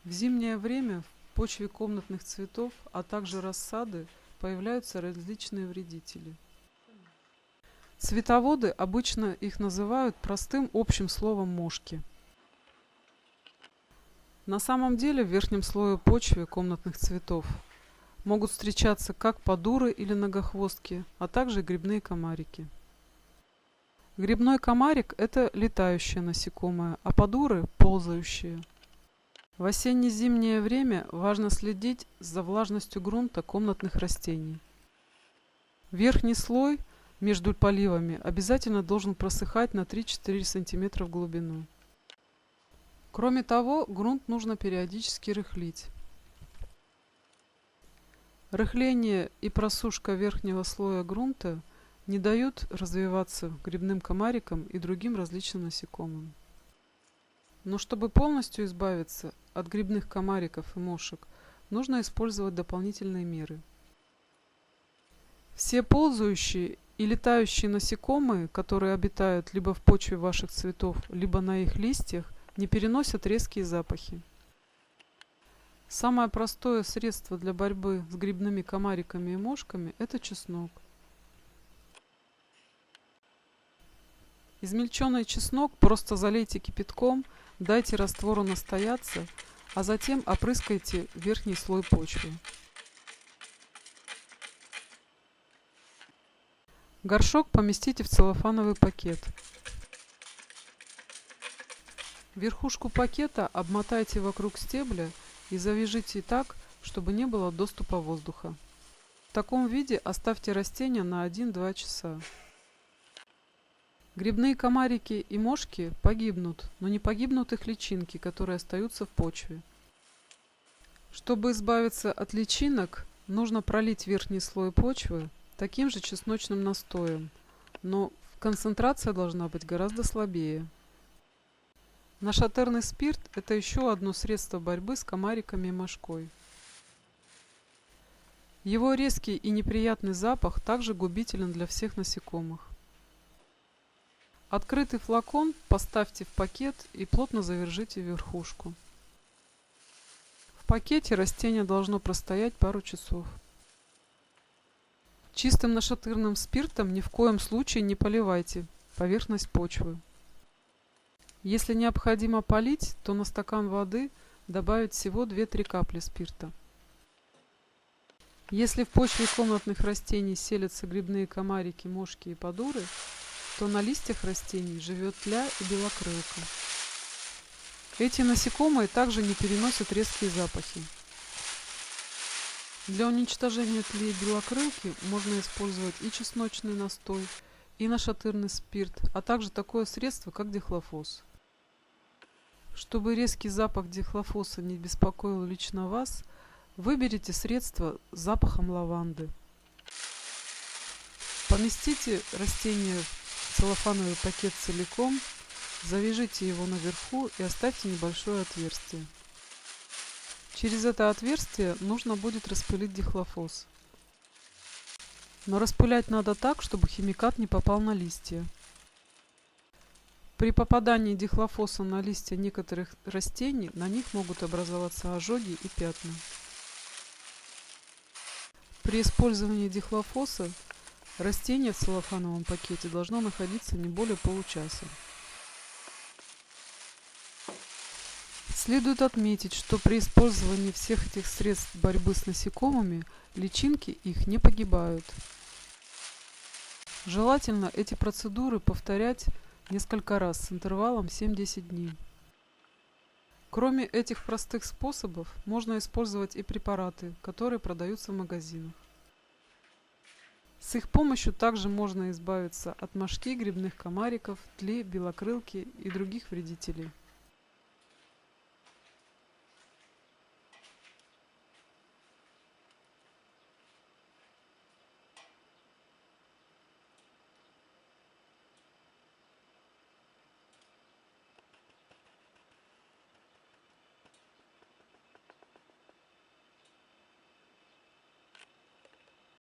В зимнее время в почве комнатных цветов, а также рассады, появляются различные вредители. Цветоводы обычно их называют простым общим словом мошки. На самом деле в верхнем слое почвы комнатных цветов могут встречаться как подуры или многохвостки, а также грибные комарики. Грибной комарик – это летающее насекомое, а подуры – ползающие. В осенне-зимнее время важно следить за влажностью грунта комнатных растений. Верхний слой между поливами обязательно должен просыхать на 3-4 см в глубину. Кроме того, грунт нужно периодически рыхлить. Рыхление и просушка верхнего слоя грунта не дают развиваться грибным комарикам и другим различным насекомым. Но чтобы полностью избавиться от грибных комариков и мошек, нужно использовать дополнительные меры. Все ползающие и летающие насекомые, которые обитают либо в почве ваших цветов, либо на их листьях, не переносят резкие запахи. Самое простое средство для борьбы с грибными комариками и мошками – это чеснок. Измельченный чеснок просто залейте кипятком, дайте раствору настояться, а затем опрыскайте верхний слой почвы. Горшок поместите в целлофановый пакет. Верхушку пакета обмотайте вокруг стебля и завяжите так, чтобы не было доступа воздуха. В таком виде оставьте растение на 1-2 часа. Грибные комарики и мошки погибнут, но не погибнут их личинки, которые остаются в почве. Чтобы избавиться от личинок, нужно пролить верхний слой почвы таким же чесночным настоем, но концентрация должна быть гораздо слабее. Нашатырный спирт – это еще одно средство борьбы с комариками и мошкой. Его резкий и неприятный запах также губителен для всех насекомых. Открытый флакон поставьте в пакет и плотно завяжите верхушку. В пакете растение должно простоять пару часов. Чистым нашатырным спиртом ни в коем случае не поливайте поверхность почвы. Если необходимо полить, то на стакан воды добавить всего 2-3 капли спирта. Если в почве комнатных растений селятся грибные комарики, мошки и подуры, то на листьях растений живет тля и белокрылка. Эти насекомые также не переносят резкие запахи. Для уничтожения тли и белокрылки можно использовать и чесночный настой, и нашатырный спирт, а также такое средство, как дихлофос. Чтобы резкий запах дихлофоса не беспокоил лично вас, выберите средство с запахом лаванды. Поместите растение в целлофановый пакет целиком, завяжите его наверху и оставьте небольшое отверстие. Через это отверстие нужно будет распылить дихлофос. Но распылять надо так, чтобы химикат не попал на листья. При попадании дихлофоса на листья некоторых растений на них могут образоваться ожоги и пятна. При использовании дихлофоса растение в целлофановом пакете должно находиться не более получаса. Следует отметить, что при использовании всех этих средств борьбы с насекомыми личинки их не погибают. Желательно эти процедуры повторять несколько раз с интервалом 7-10 дней. Кроме этих простых способов, можно использовать и препараты, которые продаются в магазинах. С их помощью также можно избавиться от мошки, грибных комариков, тли, белокрылки и других вредителей.